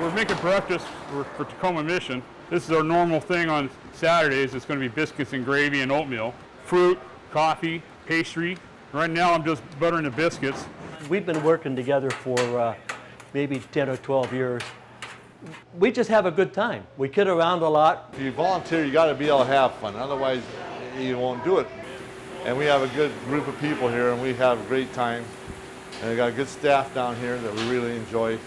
We're making breakfast for Tacoma Mission. This is our normal thing on Saturdays. It's going to be biscuits and gravy and oatmeal, fruit, coffee, pastry. Right now I'm just buttering the biscuits. We've been working together for maybe 10 or 12 years. We just have a good time. We kid around a lot. If you volunteer, you got to be able to have fun. Otherwise, you won't do it. And we have a good group of people here, and we have a great time. And we got a good staff down here that we really enjoy.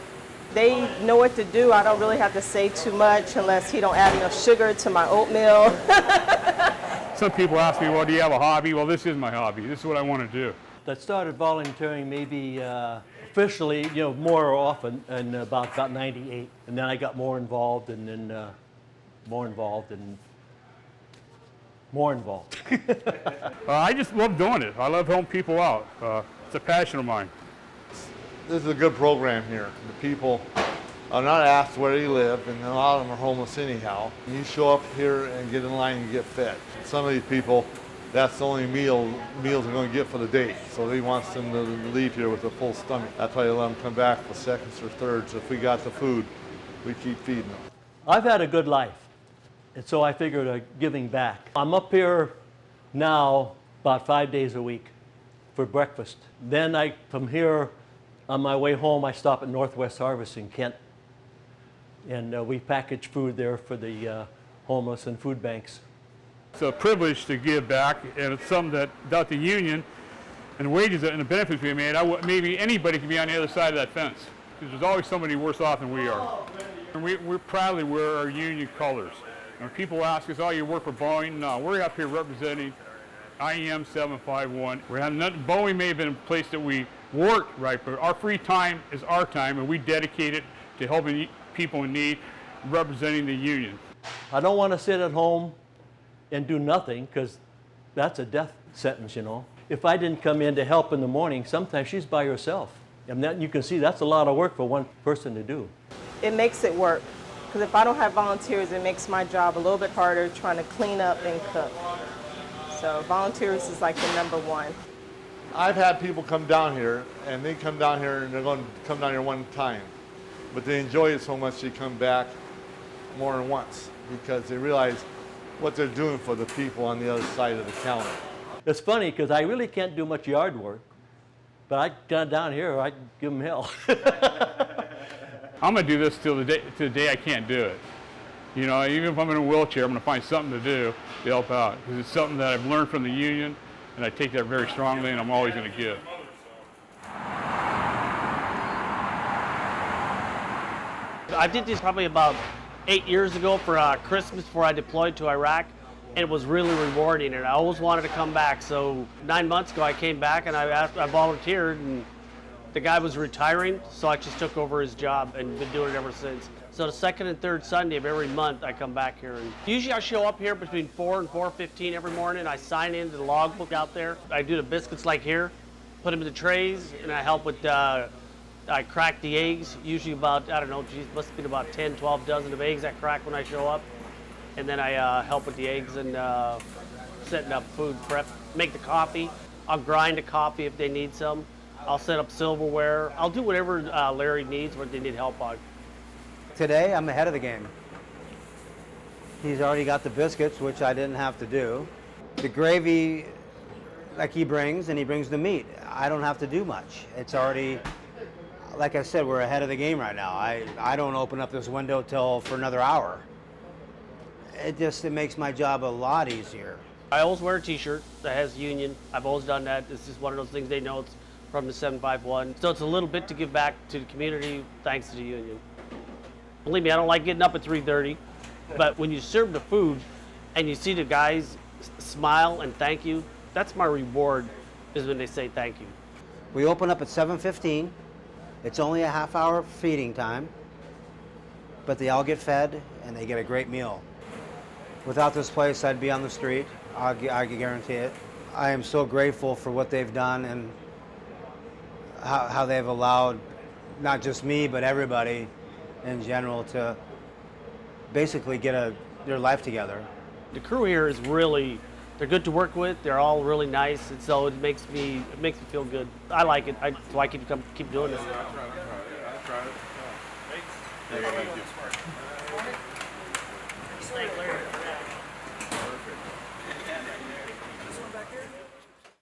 They know what to do. I don't really have to say too much unless he don't add enough sugar to my oatmeal. Some people ask me, well, do you have a hobby? Well, this is my hobby. This is what I want to do. I started volunteering maybe officially, more often in about 98. And then I got more involved and then more involved and more involved. I just love doing it. I love helping people out. It's a passion of mine. This is a good program here. The people are not asked where they live, and a lot of them are homeless anyhow. You show up here and get in line and get fed. Some of these people, that's the only meals they're going to get for the day. So he wants them to leave here with a full stomach. That's why they let them come back for seconds or thirds. If we got the food, we keep feeding them. I've had a good life, and so I figured giving back. I'm up here now about 5 days a week for breakfast. Then from here, on my way home, I stop at Northwest Harvest in Kent, and we package food there for the homeless and food banks. It's a privilege to give back, and it's something that without the union and the wages and the benefits we made, maybe anybody could be on the other side of that fence, because there's always somebody worse off than we are. And we proudly wear our union colors. And when people ask us, oh, you work for Boeing? No, we're up here representing IAM 751. Boeing may have been a place that we worked, right, but our free time is our time, and we dedicate it to helping people in need, representing the union. I don't want to sit at home and do nothing, because that's a death sentence, If I didn't come in to help in the morning, sometimes she's by herself. And that, you can see that's a lot of work for one person to do. It makes it work, because if I don't have volunteers, it makes my job a little bit harder trying to clean up and cook. So volunteers is like the #1. I've had people come down here, and they come down here, and they're going to come down here one time. But they enjoy it so much they come back more than once, because they realize what they're doing for the people on the other side of the counter. It's funny, because I really can't do much yard work, but I come down here, I give them hell. I'm going to do this till the day I can't do it. Even if I'm in a wheelchair, I'm going to find something to do to help out, because it's something that I've learned from the union, and I take that very strongly, and I'm always going to give. I did this probably about 8 years ago for Christmas before I deployed to Iraq, and it was really rewarding, and I always wanted to come back. So 9 months ago I came back and I volunteered, and the guy was retiring, so I just took over his job and been doing it ever since. So the second and third Sunday of every month I come back here. And usually I show up here between 4 and 4:15 every morning. I sign into the logbook out there. I do the biscuits like here, put them in the trays, and I help with, I crack the eggs, usually about, I don't know, geez, must be about 10, 12 dozen of eggs I crack when I show up. And then I help with the eggs and setting up food prep, make the coffee. I'll grind the coffee if they need some. I'll set up silverware. I'll do whatever Larry needs, what they need help on. Today, I'm ahead of the game. He's already got the biscuits, which I didn't have to do. The gravy, like he brings, and he brings the meat. I don't have to do much. It's already, like I said, we're ahead of the game right now. I don't open up this window for another hour. It makes my job a lot easier. I always wear a t-shirt that has union. I've always done that. It's just one of those things they know it's from the 751. So it's a little bit to give back to the community thanks to the union. Believe me, I don't like getting up at 3:30, but when you serve the food and you see the guys smile and thank you, that's my reward, is when they say thank you. We open up at 7:15. It's only a half-hour feeding time, but they all get fed and they get a great meal. Without this place, I'd be on the street. I guarantee it. I am so grateful for what they've done and how they've allowed not just me, but everybody in general to basically get their life together. The crew here is really, they're good to work with. They're all really nice, and so it makes me feel good. I like it, so I keep doing it. Thank you.